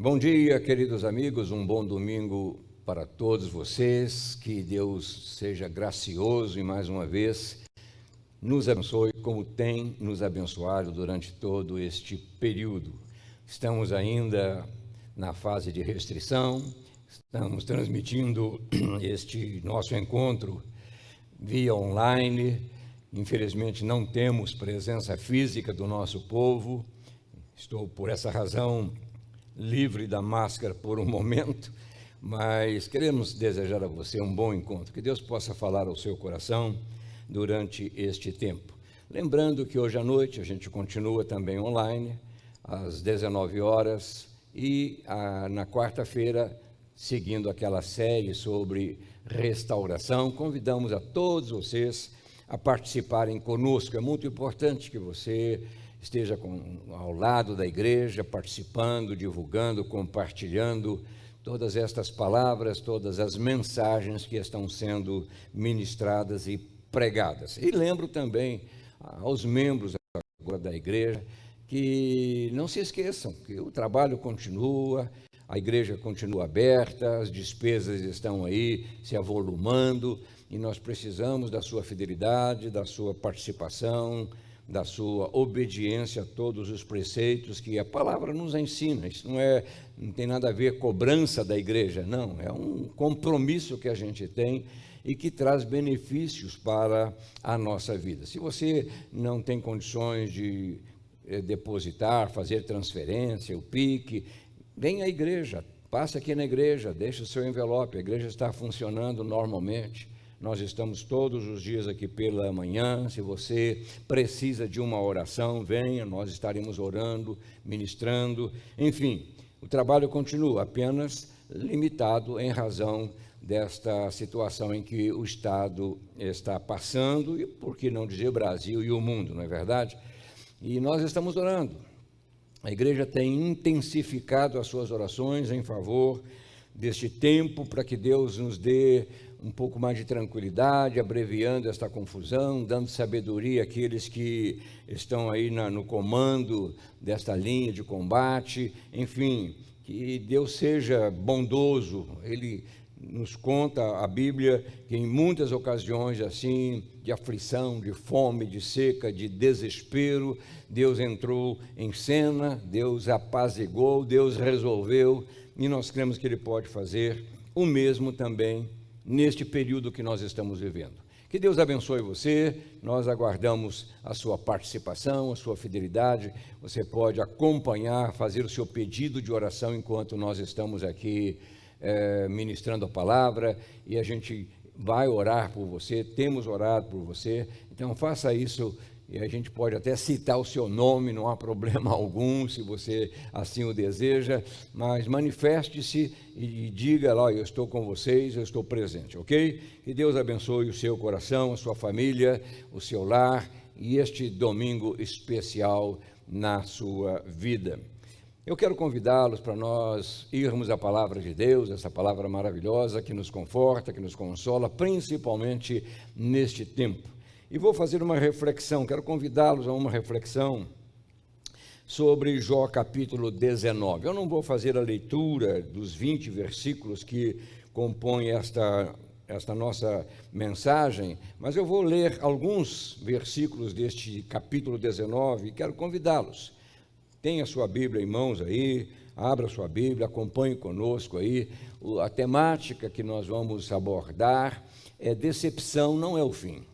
Bom dia, queridos amigos, um bom domingo para todos vocês, que Deus seja gracioso e mais uma vez nos abençoe como tem nos abençoado durante todo este período. Estamos ainda na fase de restrição, estamos transmitindo este nosso encontro via online. Infelizmente não temos presença física do nosso povo. Estou, por essa razão, livre da máscara por um momento, mas queremos desejar a você um bom encontro, que Deus possa falar ao seu coração durante este tempo. Lembrando que hoje à noite a gente continua também online, às 19 horas, e na quarta-feira, seguindo aquela série sobre restauração, convidamos a todos vocês a participarem conosco. É muito importante que você esteja ao lado da igreja, participando, divulgando, compartilhando todas estas palavras, todas as mensagens que estão sendo ministradas e pregadas. E lembro também aos membros agora da igreja que não se esqueçam que o trabalho continua, a igreja continua aberta, as despesas estão aí se avolumando e nós precisamos da sua fidelidade, da sua participação, da sua obediência a todos os preceitos que a palavra nos ensina. Isso não tem nada a ver com cobrança da igreja, não, é um compromisso que a gente tem e que traz benefícios para a nossa vida. Se você não tem condições de depositar, fazer transferência, o PIC, vem à igreja, passe aqui na igreja, deixe o seu envelope, a igreja está funcionando normalmente. Nós estamos todos os dias aqui pela manhã. Se você precisa de uma oração, venha, nós estaremos orando, ministrando. Enfim, o trabalho continua, apenas limitado em razão desta situação em que o Estado está passando, e por que não dizer Brasil e o mundo, não é verdade? E nós estamos orando. A igreja tem intensificado as suas orações em favor deste tempo, para que Deus nos dê um pouco mais de tranquilidade, abreviando esta confusão, dando sabedoria àqueles que estão aí no comando desta linha de combate. Enfim, que Deus seja bondoso. Ele nos conta, a Bíblia, que em muitas ocasiões assim, de aflição, de fome, de seca, de desespero, Deus entrou em cena, Deus apaziguou, Deus resolveu, e nós cremos que Ele pode fazer o mesmo também neste período que nós estamos vivendo. Que Deus abençoe você, nós aguardamos a sua participação, a sua fidelidade. Você pode acompanhar, fazer o seu pedido de oração enquanto nós estamos aqui ministrando a palavra, e a gente vai orar por você, temos orado por você, então faça isso. E a gente pode até citar o seu nome, não há problema algum, se você assim o deseja, mas manifeste-se e diga lá: eu estou com vocês, eu estou presente, ok? Que Deus abençoe o seu coração, a sua família, o seu lar e este domingo especial na sua vida. Eu quero convidá-los para nós irmos à palavra de Deus, essa palavra maravilhosa que nos conforta, que nos consola, principalmente neste tempo. E vou fazer uma reflexão, quero convidá-los a uma reflexão sobre Jó capítulo 19. Eu não vou fazer a leitura dos 20 versículos que compõem esta nossa mensagem, mas eu vou ler alguns versículos deste capítulo 19 e quero convidá-los. Tenha a sua Bíblia em mãos aí, abra a sua Bíblia, acompanhe conosco aí. A temática que nós vamos abordar é decepção não é o fim.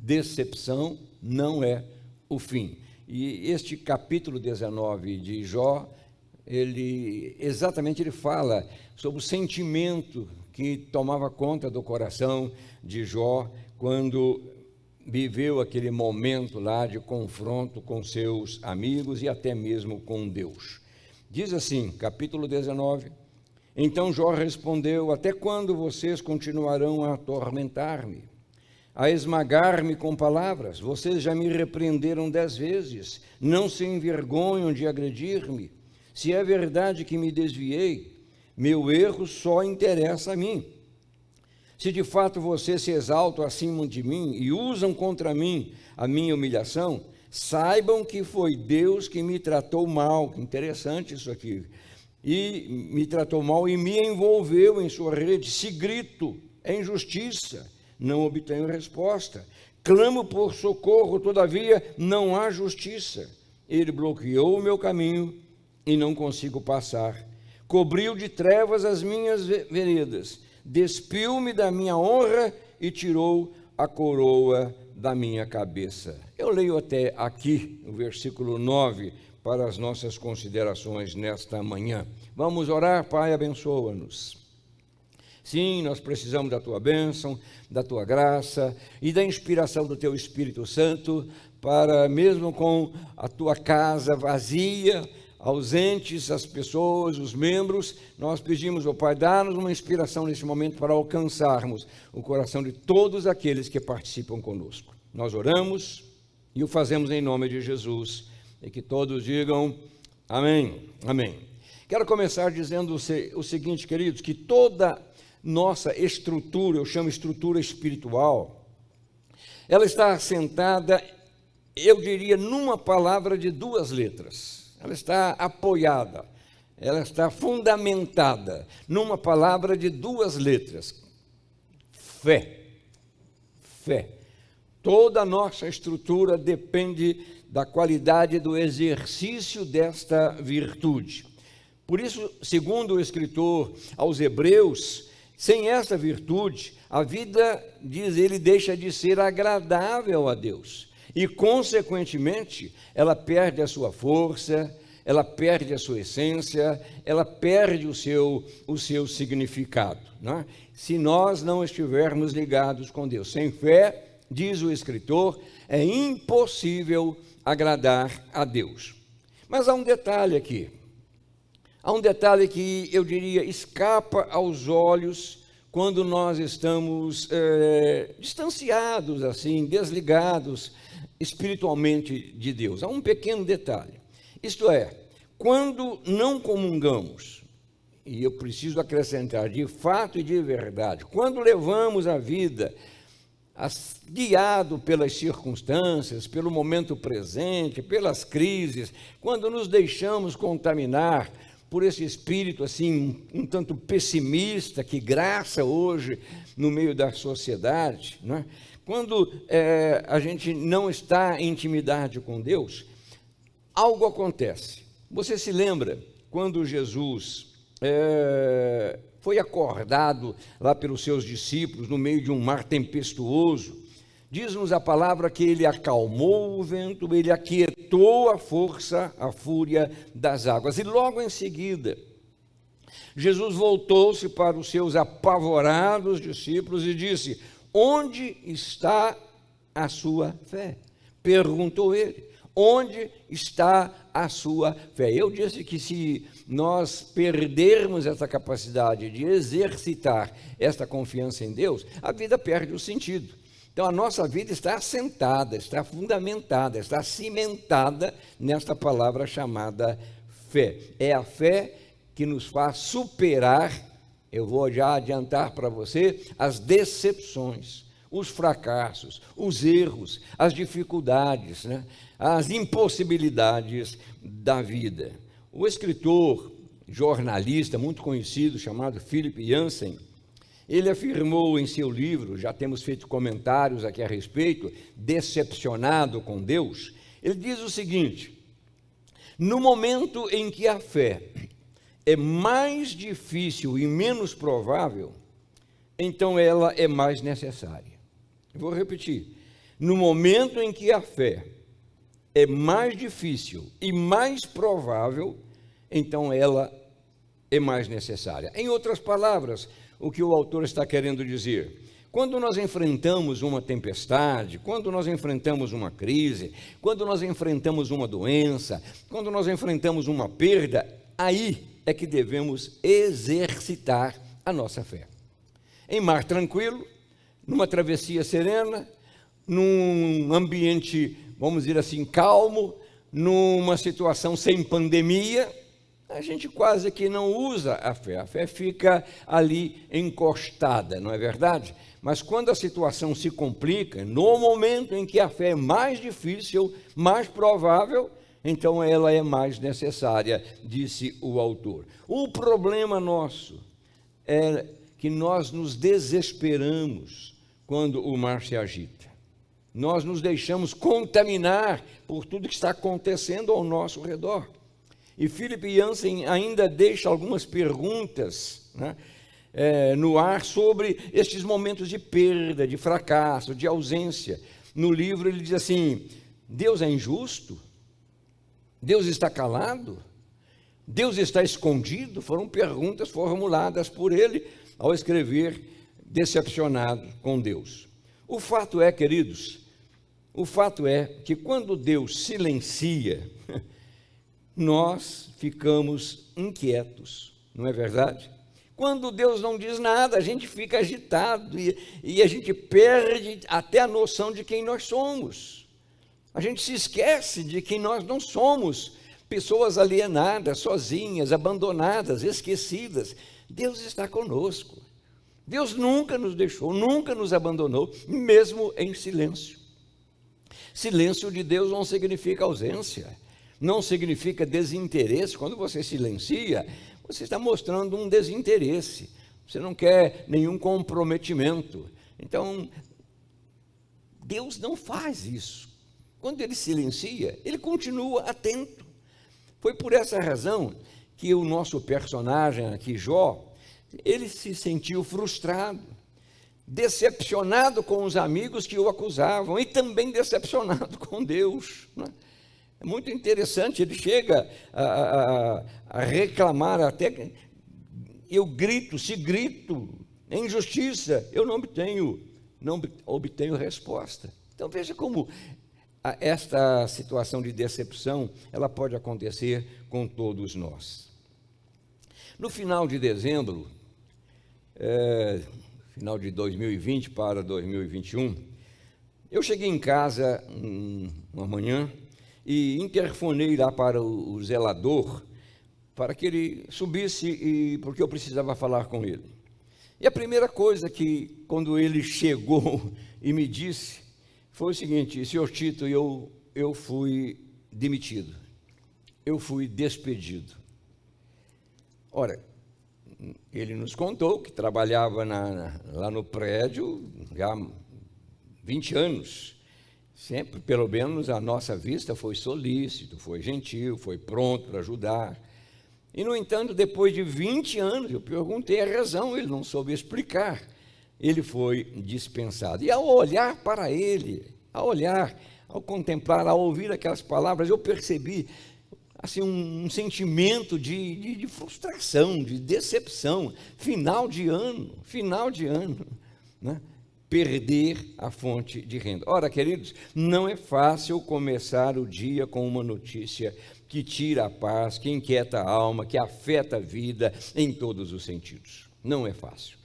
Decepção não é o fim. E este capítulo 19 de Jó, ele fala sobre o sentimento que tomava conta do coração de Jó quando viveu aquele momento lá de confronto com seus amigos e até mesmo com Deus. Diz assim, capítulo 19: Então Jó respondeu: Até quando vocês continuarão a atormentar-me? A esmagar-me com palavras? Vocês já me repreenderam 10 vezes, não se envergonham de agredir-me. Se é verdade que me desviei, meu erro só interessa a mim. Se de fato vocês se exaltam acima de mim e usam contra mim a minha humilhação, saibam que foi Deus que me tratou mal. Interessante isso aqui. e me tratou mal e me envolveu em sua rede. Se grito, é injustiça, não obtenho resposta. Clamo por socorro, todavia não há justiça. Ele bloqueou o meu caminho e não consigo passar. Cobriu de trevas as minhas veredas, despiu-me da minha honra e tirou a coroa da minha cabeça. Eu leio até aqui o versículo 9 para as nossas considerações nesta manhã. Vamos orar. Pai, abençoa-nos. Sim, nós precisamos da tua bênção, da tua graça e da inspiração do teu Espírito Santo para, mesmo com a tua casa vazia, ausentes as pessoas, os membros, nós pedimos ao Pai, dá-nos uma inspiração nesse momento para alcançarmos o coração de todos aqueles que participam conosco. Nós oramos e o fazemos em nome de Jesus, e que todos digam amém, amém. Quero começar dizendo o seguinte, queridos, que toda nossa estrutura, eu chamo estrutura espiritual, ela está assentada, eu diria, numa palavra de duas letras. Ela está apoiada, ela está fundamentada numa palavra de duas letras: fé. Fé. Toda a nossa estrutura depende da qualidade do exercício desta virtude. Por isso, segundo o escritor aos Hebreus, sem essa virtude, a vida, diz ele, deixa de ser agradável a Deus. E, consequentemente, ela perde a sua força, ela perde a sua essência, ela perde o seu significado, né? Se nós não estivermos ligados com Deus. Sem fé, diz o escritor, é impossível agradar a Deus. Mas há um detalhe aqui. Há um detalhe que, eu diria, escapa aos olhos quando nós estamos distanciados, assim, desligados espiritualmente de Deus. Há um pequeno detalhe, isto é, quando não comungamos, e eu preciso acrescentar de fato e de verdade, quando levamos a vida guiado pelas circunstâncias, pelo momento presente, pelas crises, quando nos deixamos contaminar por esse espírito assim, um tanto pessimista que graça hoje no meio da sociedade, né? Quando a gente não está em intimidade com Deus, algo acontece. Você se lembra quando Jesus foi acordado lá pelos seus discípulos no meio de um mar tempestuoso? Diz-nos a palavra que ele acalmou o vento, ele aquietou a fúria das águas. E logo em seguida, Jesus voltou-se para os seus apavorados discípulos e disse: onde está a sua fé? Perguntou ele. Onde está a sua fé? Eu disse que se nós perdermos essa capacidade de exercitar esta confiança em Deus, a vida perde o sentido. Então a nossa vida está assentada, está fundamentada, está cimentada nesta palavra chamada fé. É a fé que nos faz superar, eu vou já adiantar para você, as decepções, os fracassos, os erros, as dificuldades, né? As impossibilidades da vida. O escritor, jornalista muito conhecido, chamado Philip Yancey, ele afirmou em seu livro, já temos feito comentários aqui a respeito, Decepcionado com Deus, ele diz o seguinte: no momento em que a fé é mais difícil e menos provável, então ela é mais necessária. Eu vou repetir. No momento em que a fé é mais difícil e mais provável, então ela é mais necessária. Em outras palavras, o que o autor está querendo dizer: quando nós enfrentamos uma tempestade, quando nós enfrentamos uma crise, quando nós enfrentamos uma doença, quando nós enfrentamos uma perda, aí é que devemos exercitar a nossa fé. Em mar tranquilo, numa travessia serena, num ambiente, vamos dizer assim, calmo, numa situação sem pandemia, a gente quase que não usa a fé fica ali encostada, não é verdade? Mas quando a situação se complica, no momento em que a fé é mais difícil, mais provável, então ela é mais necessária, disse o autor. O problema nosso é que nós nos desesperamos quando o mar se agita. Nós nos deixamos contaminar por tudo que está acontecendo ao nosso redor. E Philip Yancey ainda deixa algumas perguntas, né, no ar sobre estes momentos de perda, de fracasso, de ausência. No livro ele diz assim: Deus é injusto? Deus está calado? Deus está escondido? Foram perguntas formuladas por ele ao escrever Decepcionado com Deus. O fato é, queridos, o fato é que quando Deus silencia, nós ficamos inquietos, não é verdade? Quando Deus não diz nada, a gente fica agitado e a gente perde até a noção de quem nós somos. A gente se esquece de que nós não somos pessoas alienadas, sozinhas, abandonadas, esquecidas. Deus está conosco. Deus nunca nos deixou, nunca nos abandonou, mesmo em silêncio. Silêncio de Deus não significa ausência, não significa desinteresse. Quando você silencia, você está mostrando um desinteresse, você não quer nenhum comprometimento. Então, Deus não faz isso. Quando Ele silencia, Ele continua atento. Foi por essa razão que o nosso personagem aqui, Jó, ele se sentiu frustrado, decepcionado com os amigos que o acusavam e também decepcionado com Deus, né? É muito interessante, ele chega a reclamar até, eu grito, se grito em justiça, eu não obtenho resposta. Então veja como esta situação de decepção, ela pode acontecer com todos nós. No final de dezembro, final de 2020 para 2021, eu cheguei em casa uma manhã e interfonei lá para o zelador, para que ele subisse, porque eu precisava falar com ele. E a primeira coisa que, quando ele chegou e me disse, foi o seguinte: senhor Tito, eu fui demitido, eu fui despedido. Ora, ele nos contou que trabalhava lá no prédio já há 20 anos. Sempre, pelo menos, à nossa vista, foi solícito, foi gentil, foi pronto para ajudar. E, no entanto, depois de 20 anos, eu perguntei a razão, ele não soube explicar. Ele foi dispensado. E ao olhar para ele, ao contemplar, ao ouvir aquelas palavras, eu percebi assim, um sentimento de frustração, de decepção. Final de ano, né? Perder a fonte de renda. Ora, queridos, não é fácil começar o dia com uma notícia que tira a paz, que inquieta a alma, que afeta a vida em todos os sentidos. Não é fácil.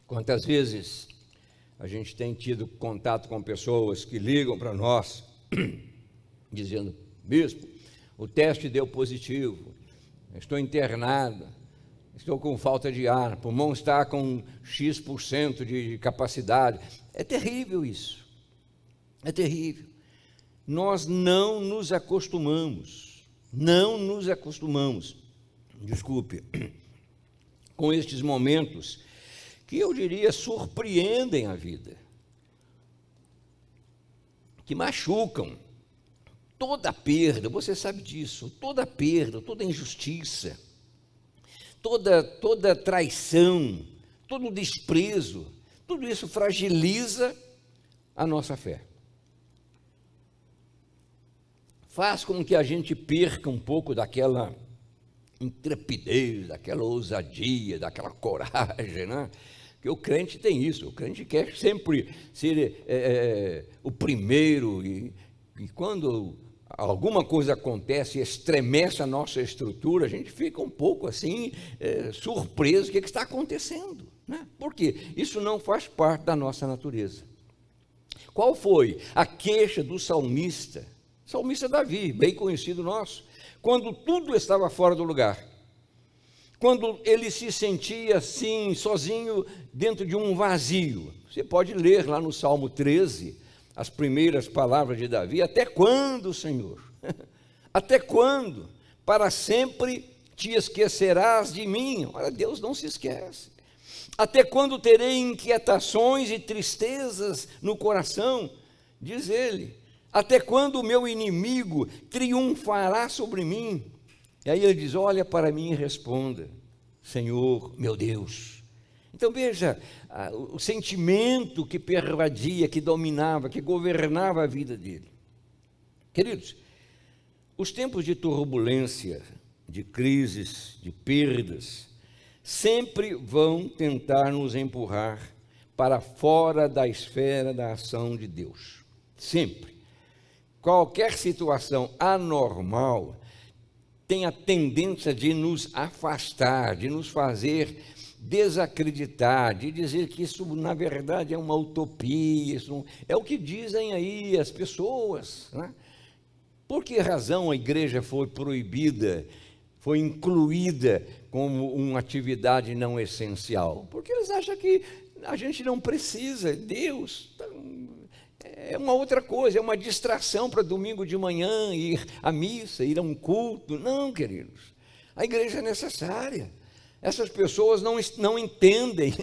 Quantas vezes a gente tem tido contato com pessoas que ligam para nós, dizendo: bispo, o teste deu positivo, estou internado, estou com falta de ar, o pulmão está com X% de capacidade. É terrível isso, é terrível. Nós não nos acostumamos, com estes momentos que eu diria surpreendem a vida, que machucam. Toda perda, você sabe disso, toda perda, toda injustiça, toda traição, todo desprezo, tudo isso fragiliza a nossa fé. Faz com que a gente perca um pouco daquela intrepidez, daquela ousadia, daquela coragem, né? Porque o crente tem isso, o crente quer sempre ser o primeiro, e quando alguma coisa acontece e estremece a nossa estrutura, a gente fica um pouco assim, surpreso, o que está acontecendo, né? Por quê? Isso não faz parte da nossa natureza. Qual foi a queixa do salmista Davi, bem conhecido nosso, quando tudo estava fora do lugar? Quando ele se sentia assim, sozinho, dentro de um vazio. Você pode ler lá no Salmo 13, as primeiras palavras de Davi: até quando, Senhor? Até quando? Para sempre te esquecerás de mim? Olha, Deus não se esquece. Até quando terei inquietações e tristezas no coração? Diz ele. Até quando o meu inimigo triunfará sobre mim? E aí ele diz: olha para mim e responda: Senhor, meu Deus. Então veja o sentimento que pervadia, que dominava, que governava a vida dele. Queridos, os tempos de turbulência, de crises, de perdas, sempre vão tentar nos empurrar para fora da esfera da ação de Deus. Sempre. Qualquer situação anormal tem a tendência de nos afastar, de nos fazer desacreditar, de dizer que isso na verdade é uma utopia, isso é o que dizem aí as pessoas, né? Por que razão a igreja foi proibida, foi incluída como uma atividade não essencial? Porque eles acham que a gente não precisa. Deus é uma outra coisa, é uma distração para domingo de manhã, ir à missa, ir a um culto. Não, queridos, a igreja é necessária. Essas pessoas não entendem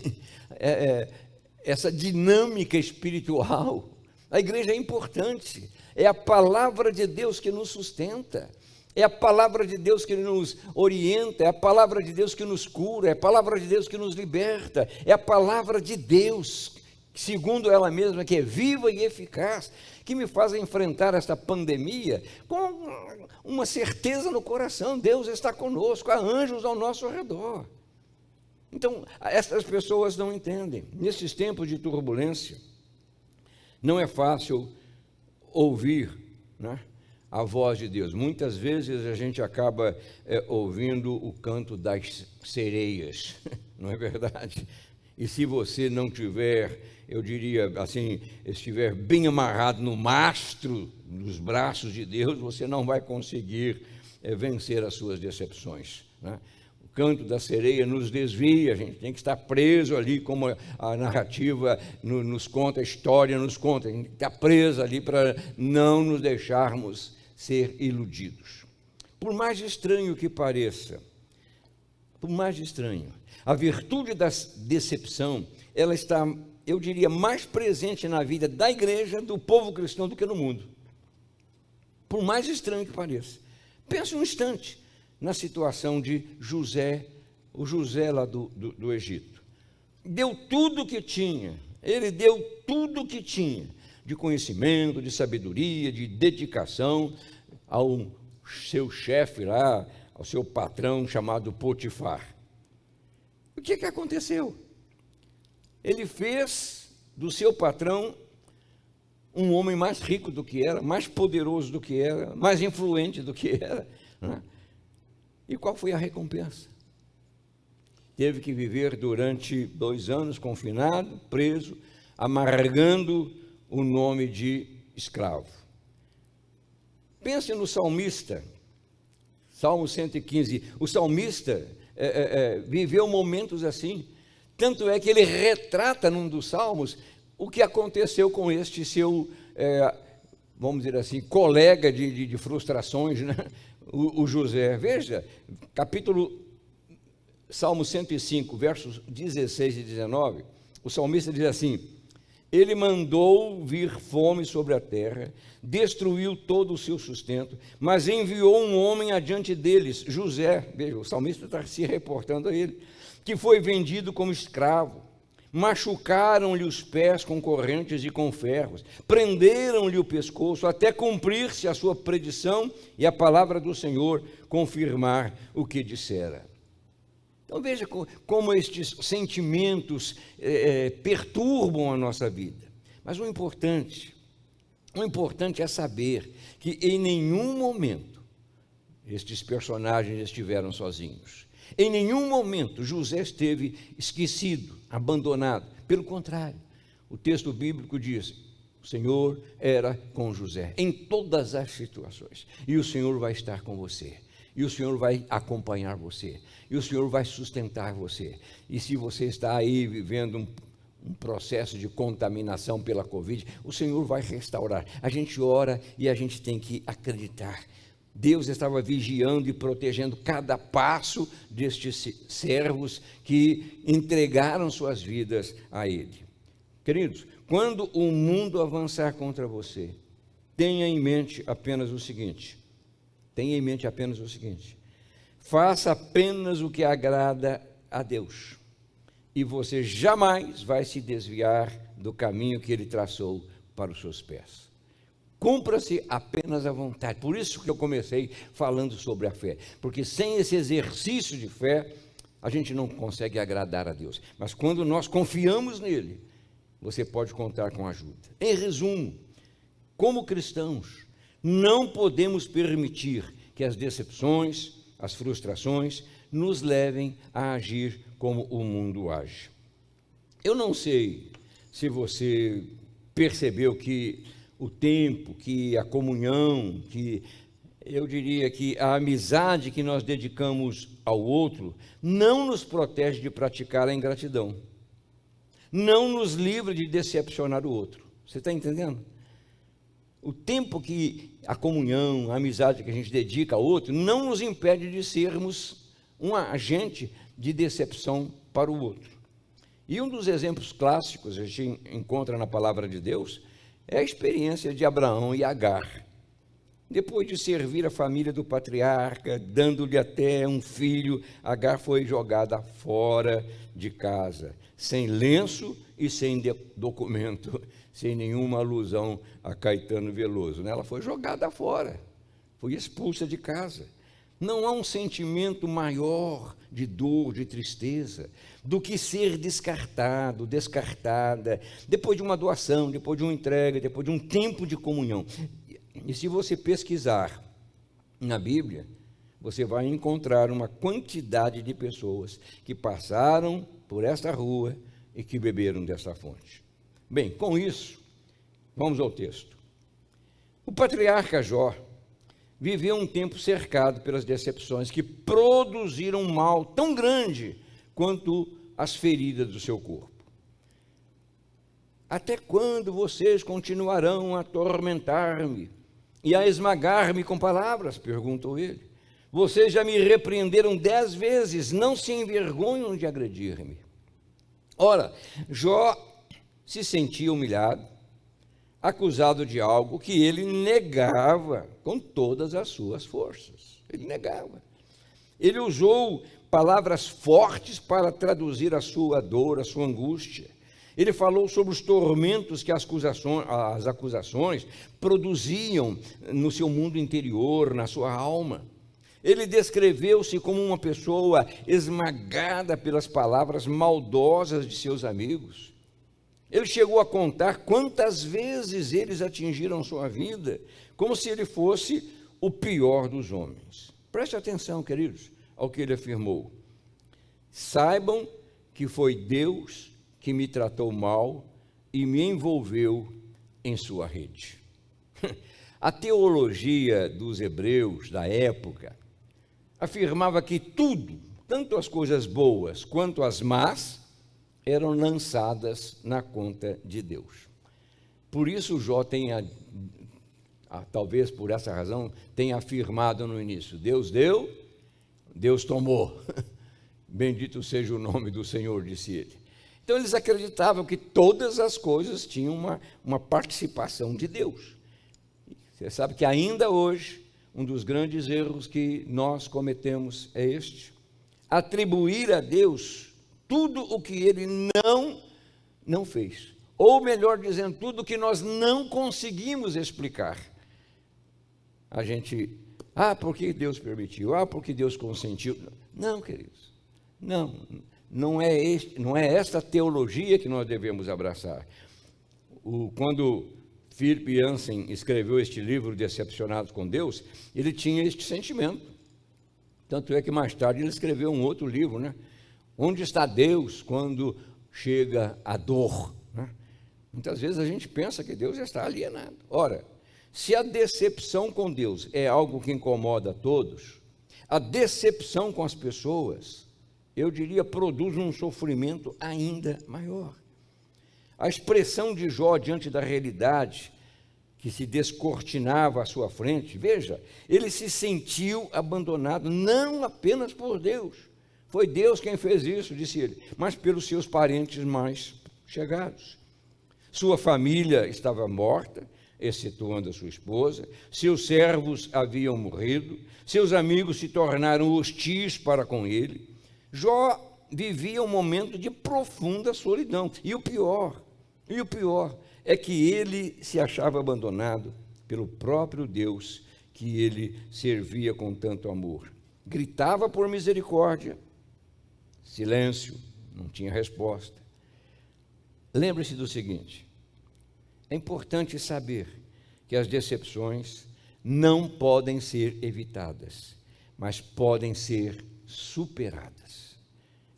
essa dinâmica espiritual. A igreja é importante, é a palavra de Deus que nos sustenta, é a palavra de Deus que nos orienta, é a palavra de Deus que nos cura, é a palavra de Deus que nos liberta, é a palavra de Deus, segundo ela mesma, que é viva e eficaz, que me faz enfrentar esta pandemia com uma certeza no coração: Deus está conosco, há anjos ao nosso redor. Então, essas pessoas não entendem. Nesses tempos de turbulência, não é fácil ouvir, né, a voz de Deus. Muitas vezes a gente acaba ouvindo o canto das sereias, não é verdade? E se você não tiver, eu diria assim, estiver bem amarrado no mastro, nos braços de Deus, você não vai conseguir vencer as suas decepções, né? O canto da sereia nos desvia, a gente tem que estar preso ali, como a narrativa nos conta, a história nos conta, a gente está preso ali para não nos deixarmos ser iludidos. Por mais estranho que pareça, por mais estranho, a virtude da decepção, ela está, eu diria, mais presente na vida da igreja, do povo cristão, do que no mundo. Por mais estranho que pareça. Pense um instante na situação de José, o José lá do Egito. Deu tudo o que tinha, ele deu tudo o que tinha, de conhecimento, de sabedoria, de dedicação, ao seu chefe lá, ao seu patrão chamado Potifar. O que aconteceu? Ele fez do seu patrão um homem mais rico do que era, mais poderoso do que era, mais influente do que era, né? E qual foi a recompensa? Teve que viver durante 2 anos confinado, preso, amargando o nome de escravo. Pense no salmista, Salmo 115. O salmista viveu momentos assim, tanto é que ele retrata num dos salmos o que aconteceu com este seu, vamos dizer assim, colega de frustrações, né? O José. Veja, Salmo 105, versos 16 e 19, o salmista diz assim: ele mandou vir fome sobre a terra, destruiu todo o seu sustento, mas enviou um homem adiante deles, José. Veja, o salmista está se reportando a ele, que foi vendido como escravo. Machucaram-lhe os pés com correntes e com ferros, prenderam-lhe o pescoço, até cumprir-se a sua predição e a palavra do Senhor confirmar o que dissera. Então veja como estes sentimentos perturbam a nossa vida. Mas o importante é saber que em nenhum momento estes personagens estiveram sozinhos. Em nenhum momento José esteve esquecido, abandonado. Pelo contrário, o texto bíblico diz: o Senhor era com José em todas as situações. E o Senhor vai estar com você. E o Senhor vai acompanhar você. E o Senhor vai sustentar você. E se você está aí vivendo um processo de contaminação pela Covid, o Senhor vai restaurar. A gente ora e a gente tem que acreditar. Deus estava vigiando e protegendo cada passo destes servos que entregaram suas vidas a Ele. Queridos, quando o mundo avançar contra você, tenha em mente apenas o seguinte, faça apenas o que agrada a Deus, e você jamais vai se desviar do caminho que Ele traçou para os seus pés. Cumpra-se apenas a vontade. Por isso que eu comecei falando sobre a fé, porque sem esse exercício de fé, a gente não consegue agradar a Deus. Mas quando nós confiamos nele, você pode contar com ajuda. Em resumo, como cristãos, não podemos permitir que as decepções, as frustrações, nos levem a agir como o mundo age. Eu não sei se você percebeu que o tempo, que a comunhão, que eu diria que a amizade que nós dedicamos ao outro, não nos protege de praticar a ingratidão, não nos livra de decepcionar o outro. Você está entendendo? O tempo que a comunhão, a amizade que a gente dedica ao outro, não nos impede de sermos um agente de decepção para o outro. E um dos exemplos clássicos a gente encontra na palavra de Deus é a experiência de Abraão e Agar. Depois de servir a família do patriarca, dando-lhe até um filho, Agar foi jogada fora de casa, sem lenço e sem documento, sem nenhuma alusão a Caetano Veloso. Ela foi jogada fora, foi expulsa de casa. Não há um sentimento maior de dor, de tristeza, do que ser descartado, descartada, depois de uma doação, depois de uma entrega, depois de um tempo de comunhão. E se você pesquisar na Bíblia, você vai encontrar uma quantidade de pessoas que passaram por esta rua e que beberam desta fonte. Bem, com isso, vamos ao texto. O patriarca Jó viveu um tempo cercado pelas decepções que produziram um mal tão grande quanto as feridas do seu corpo. Até quando vocês continuarão a atormentar-me e a esmagar-me com palavras? Perguntou ele. Vocês já me repreenderam 10 vezes, não se envergonham de agredir-me. Ora, Jó se sentia humilhado, acusado de algo que ele negava com todas as suas forças. Ele negava. Ele usou palavras fortes para traduzir a sua dor, a sua angústia. Ele falou sobre os tormentos que as acusações produziam no seu mundo interior, na sua alma. Ele descreveu-se como uma pessoa esmagada pelas palavras maldosas de seus amigos. Ele chegou a contar quantas vezes eles atingiram sua vida, como se ele fosse o pior dos homens. Preste atenção, queridos, ao que ele afirmou. Saibam que foi Deus que me tratou mal e me envolveu em sua rede. A teologia dos hebreus da época afirmava que tudo, tanto as coisas boas quanto as más, eram lançadas na conta de Deus. Por isso Jó talvez por essa razão, tenha afirmado no início, Deus deu, Deus tomou. Bendito seja o nome do Senhor, disse ele. Então eles acreditavam que todas as coisas tinham uma participação de Deus. Você sabe que ainda hoje, um dos grandes erros que nós cometemos é este: atribuir a Deus tudo o que Ele não fez. Ou melhor dizendo, tudo o que nós não conseguimos explicar. A gente, porque Deus permitiu, porque Deus consentiu. Não, queridos, não é esta teologia que nós devemos abraçar. Quando Philip Yancey escreveu este livro, Decepcionados com Deus, ele tinha este sentimento. Tanto é que mais tarde ele escreveu um outro livro, né? Onde está Deus quando chega a dor? Né? Muitas vezes a gente pensa que Deus está alienado. Ora, se a decepção com Deus é algo que incomoda a todos, a decepção com as pessoas, eu diria, produz um sofrimento ainda maior. A expressão de Jó diante da realidade que se descortinava à sua frente, veja, ele se sentiu abandonado não apenas por Deus, foi Deus quem fez isso, disse ele, mas pelos seus parentes mais chegados. Sua família estava morta, excetuando a sua esposa, seus servos haviam morrido, seus amigos se tornaram hostis para com ele. Jó vivia um momento de profunda solidão, e o pior é que ele se achava abandonado pelo próprio Deus que ele servia com tanto amor. Gritava por misericórdia, silêncio, não tinha resposta. Lembre-se do seguinte: é importante saber que as decepções não podem ser evitadas, mas podem ser superadas.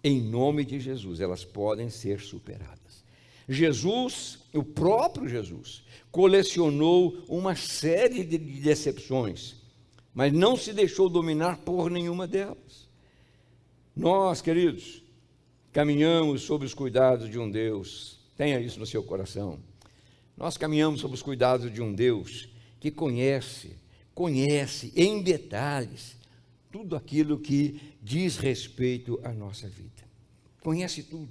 Em nome de Jesus, elas podem ser superadas. Jesus, o próprio Jesus, colecionou uma série de decepções, mas não se deixou dominar por nenhuma delas. Nós, queridos, caminhamos sob os cuidados de um Deus, tenha isso no seu coração. Nós caminhamos sob os cuidados de um Deus que conhece em detalhes tudo aquilo que diz respeito à nossa vida. Conhece tudo.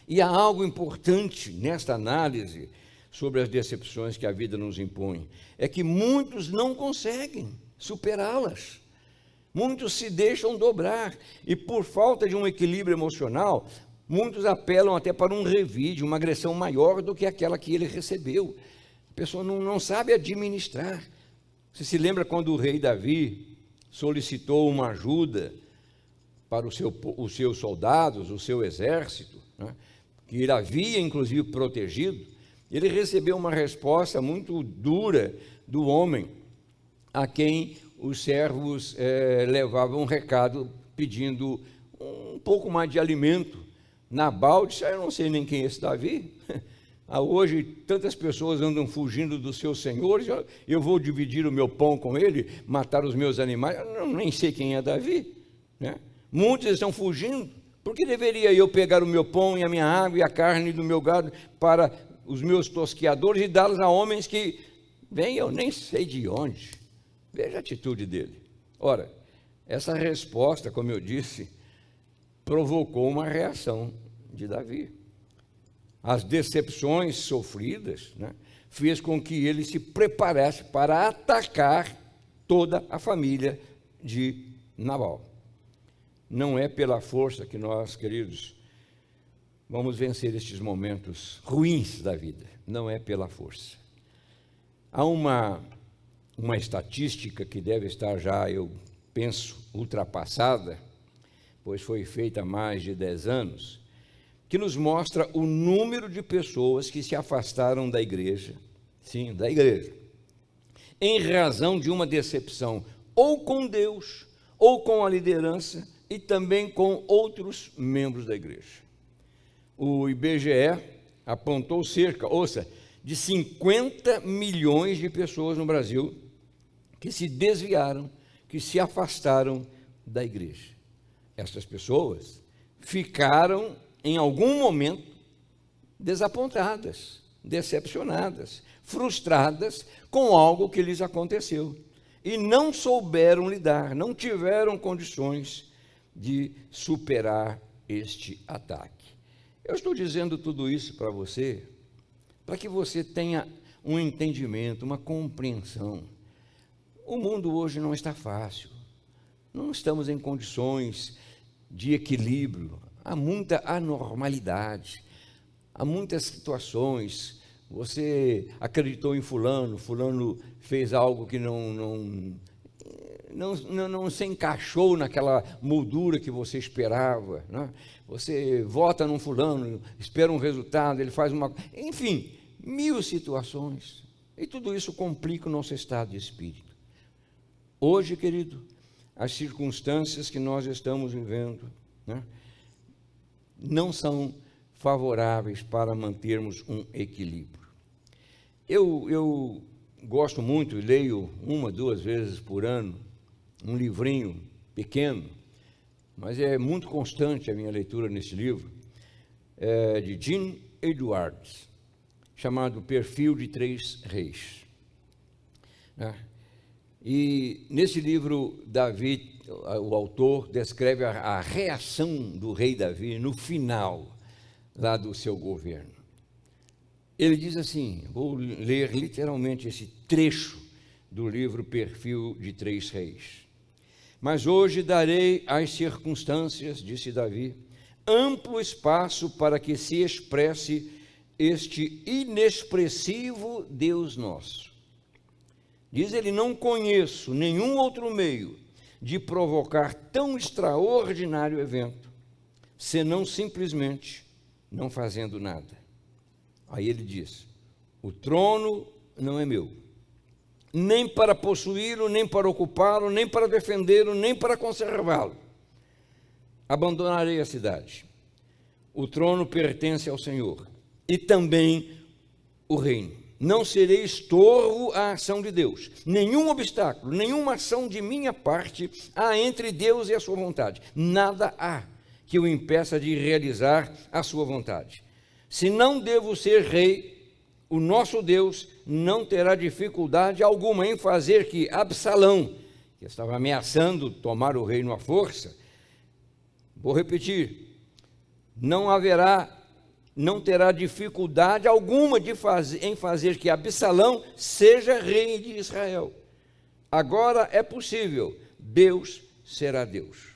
E há algo importante nesta análise sobre as decepções que a vida nos impõe, é que muitos não conseguem superá-las. Muitos se deixam dobrar e, por falta de um equilíbrio emocional, muitos apelam até para um revide, uma agressão maior do que aquela que ele recebeu. A pessoa não sabe administrar. Você se lembra quando o rei Davi solicitou uma ajuda para os seus soldados, o seu exército, né, que ele havia inclusive protegido? Ele recebeu uma resposta muito dura do homem a quem os servos levavam um recado pedindo um pouco mais de alimento. Nabal disse: eu não sei nem quem é esse Davi. Hoje tantas pessoas andam fugindo dos seus senhores, eu vou dividir o meu pão com ele, matar os meus animais, eu nem sei quem é Davi, né? Muitos estão fugindo. Por que deveria eu pegar o meu pão e a minha água e a carne do meu gado para os meus tosqueadores e dá-los a homens que vêm, eu nem sei de onde? Veja a atitude dele. Ora, essa resposta, como eu disse, provocou uma reação de Davi. As decepções sofridas, né, fez com que ele se preparasse para atacar toda a família de Nabal. Não é pela força que nós, queridos, vamos vencer estes momentos ruins da vida. Não é pela força. Há uma estatística que deve estar já, eu penso, ultrapassada, pois foi feita há mais de 10 anos, que nos mostra o número de pessoas que se afastaram da igreja, sim, da igreja, em razão de uma decepção, ou com Deus, ou com a liderança, e também com outros membros da igreja. O IBGE apontou de 50 milhões de pessoas no Brasil que se desviaram, que se afastaram da igreja. Essas pessoas ficaram, em algum momento, desapontadas, decepcionadas, frustradas com algo que lhes aconteceu. E não souberam lidar, não tiveram condições de superar este ataque. Eu estou dizendo tudo isso para você, para que você tenha um entendimento, uma compreensão. O mundo hoje não está fácil, não estamos em condições de equilíbrio, há muita anormalidade, há muitas situações. Você acreditou em fulano fez algo que não se encaixou naquela moldura que você esperava, né? Você vota num fulano, espera um resultado, ele faz enfim, 1000 situações, e tudo isso complica o nosso estado de espírito. Hoje, querido, as circunstâncias que nós estamos vivendo, né, não são favoráveis para mantermos um equilíbrio. Eu gosto muito e leio 1, 2 vezes por ano um livrinho pequeno, mas é muito constante a minha leitura nesse livro, de Jim Edwards, chamado Perfil de Três Reis. E nesse livro, Davi, o autor, descreve a reação do rei Davi no final lá do seu governo. Ele diz assim, vou ler literalmente esse trecho do livro Perfil de Três Reis. Mas hoje darei às circunstâncias, disse Davi, amplo espaço para que se expresse este inexpressivo Deus nosso. Diz ele, não conheço nenhum outro meio de provocar tão extraordinário evento, senão simplesmente não fazendo nada. Aí ele diz, o trono não é meu, nem para possuí-lo, nem para ocupá-lo, nem para defendê-lo, nem para conservá-lo. Abandonarei a cidade. O trono pertence ao Senhor e também o reino. Não serei estorvo à ação de Deus. Nenhum obstáculo, nenhuma ação de minha parte há entre Deus e a sua vontade. Nada há que o impeça de realizar a sua vontade. Se não devo ser rei, o nosso Deus não terá dificuldade alguma em fazer que Absalão, que estava ameaçando tomar o reino à força, vou repetir, não terá dificuldade alguma em fazer que Absalão seja rei de Israel. Agora é possível, Deus será Deus.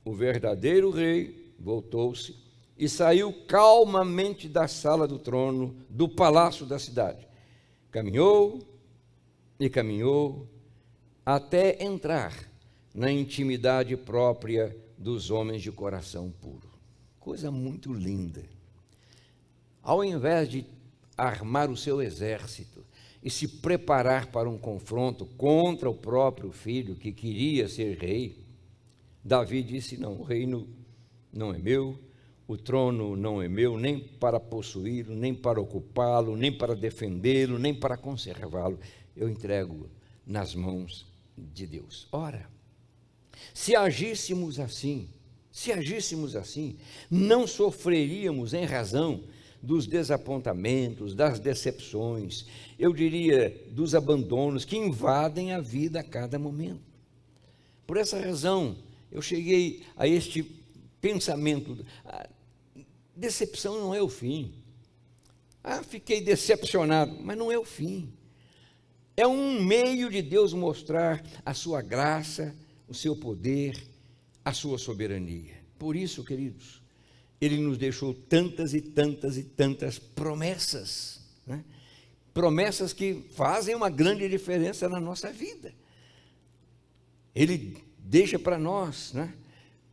O verdadeiro rei voltou-se e saiu calmamente da sala do trono, do palácio da cidade. Caminhou e caminhou até entrar na intimidade própria dos homens de coração puro. Coisa muito linda. Ao invés de armar o seu exército e se preparar para um confronto contra o próprio filho que queria ser rei, Davi disse, não, o reino não é meu, o trono não é meu, nem para possuí-lo, nem para ocupá-lo, nem para defendê-lo, nem para conservá-lo. Eu entrego nas mãos de Deus. Ora, se agíssemos assim, não sofreríamos em razão dos desapontamentos, das decepções, eu diria, dos abandonos que invadem a vida a cada momento. Por essa razão, eu cheguei a este pensamento, a decepção não é o fim. Fiquei decepcionado, mas não é o fim. É um meio de Deus mostrar a sua graça, o seu poder, a sua soberania. Por isso, queridos, Ele nos deixou tantas e tantas e tantas promessas, né? Promessas que fazem uma grande diferença na nossa vida. Ele deixa para nós, né?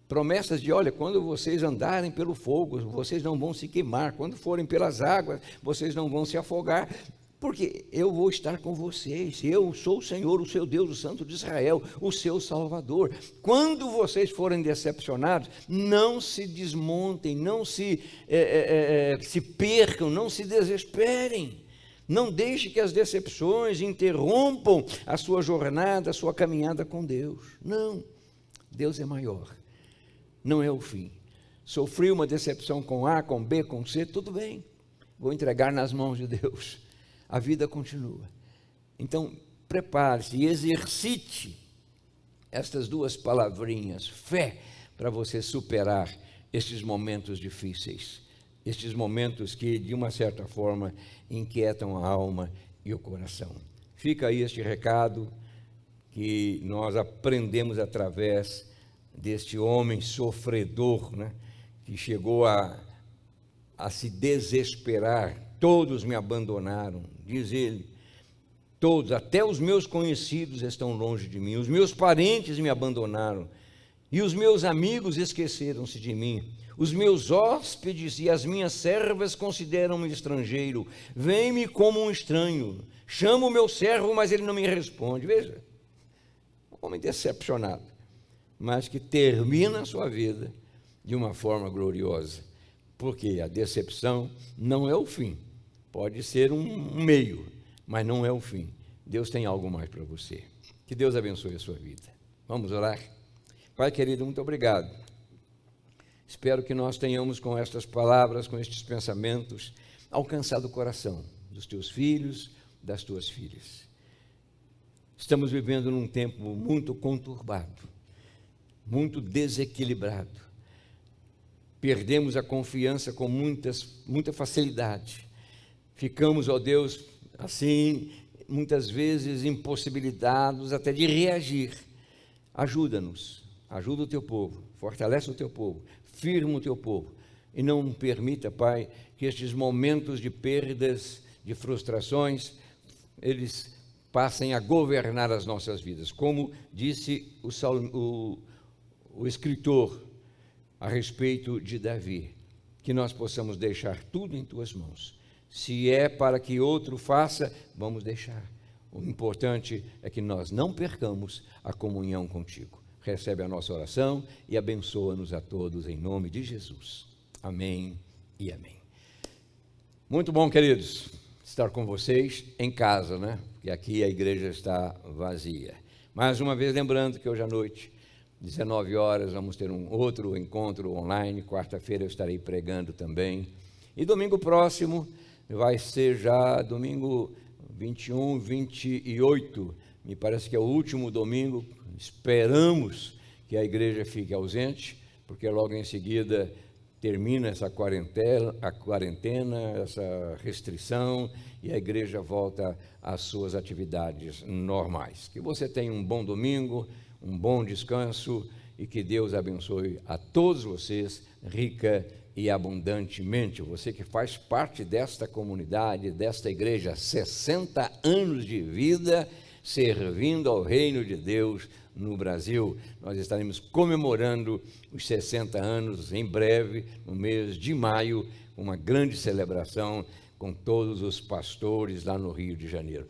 Promessas de, olha, quando vocês andarem pelo fogo, vocês não vão se queimar, quando forem pelas águas, vocês não vão se afogar, porque eu vou estar com vocês, eu sou o Senhor, o seu Deus, o Santo de Israel, o seu Salvador. Quando vocês forem decepcionados, não se desmontem, não se percam, não se desesperem. Não deixe que as decepções interrompam a sua jornada, a sua caminhada com Deus. Não, Deus é maior, não é o fim. Sofri uma decepção com A, com B, com C, tudo bem, vou entregar nas mãos de Deus. A vida continua. Então, prepare-se e exercite estas duas palavrinhas, fé, para você superar estes momentos difíceis, estes momentos que, de uma certa forma, inquietam a alma e o coração. Fica aí este recado que nós aprendemos através deste homem sofredor, né, que chegou a se desesperar. Todos me abandonaram, diz ele, todos, até os meus conhecidos estão longe de mim, os meus parentes me abandonaram, e os meus amigos esqueceram-se de mim, os meus hóspedes e as minhas servas consideram-me estrangeiro, vem-me como um estranho, chamo o meu servo, mas ele não me responde. Veja, um homem decepcionado, mas que termina a sua vida de uma forma gloriosa, porque a decepção não é o fim. Pode ser um meio, mas não é o fim. Deus tem algo mais para você. Que Deus abençoe a sua vida. Vamos orar? Pai querido, muito obrigado. Espero que nós tenhamos com estas palavras, com estes pensamentos, alcançado o coração dos teus filhos, das tuas filhas. Estamos vivendo num tempo muito conturbado, muito desequilibrado. Perdemos a confiança com muita facilidade. Ficamos, ó Deus, assim, muitas vezes impossibilitados até de reagir. Ajuda-nos, ajuda o teu povo, fortalece o teu povo, firma o teu povo. E não permita, Pai, que estes momentos de perdas, de frustrações, eles passem a governar as nossas vidas. Como disse o escritor a respeito de Davi, que nós possamos deixar tudo em tuas mãos. Se é para que outro faça, vamos deixar. O importante é que nós não percamos a comunhão contigo. Recebe a nossa oração e abençoa-nos a todos em nome de Jesus. Amém e amém. Muito bom, queridos, estar com vocês em casa, né? Porque aqui a igreja está vazia. Mais uma vez, lembrando que hoje à noite, 19 horas, vamos ter um outro encontro online. Quarta-feira eu estarei pregando também. E domingo próximo vai ser já domingo 21, 28. Me parece que é o último domingo. Esperamos que a igreja fique ausente, porque logo em seguida termina essa quarentena, essa restrição, e a igreja volta às suas atividades normais. Que você tenha um bom domingo, um bom descanso e que Deus abençoe a todos vocês, rica e abundantemente. Você que faz parte desta comunidade, desta igreja, 60 anos de vida, servindo ao reino de Deus no Brasil. Nós estaremos comemorando os 60 anos em breve, no mês de maio, uma grande celebração com todos os pastores lá no Rio de Janeiro.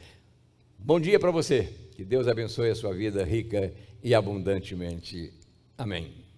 Bom dia para você, que Deus abençoe a sua vida rica e abundantemente. Amém.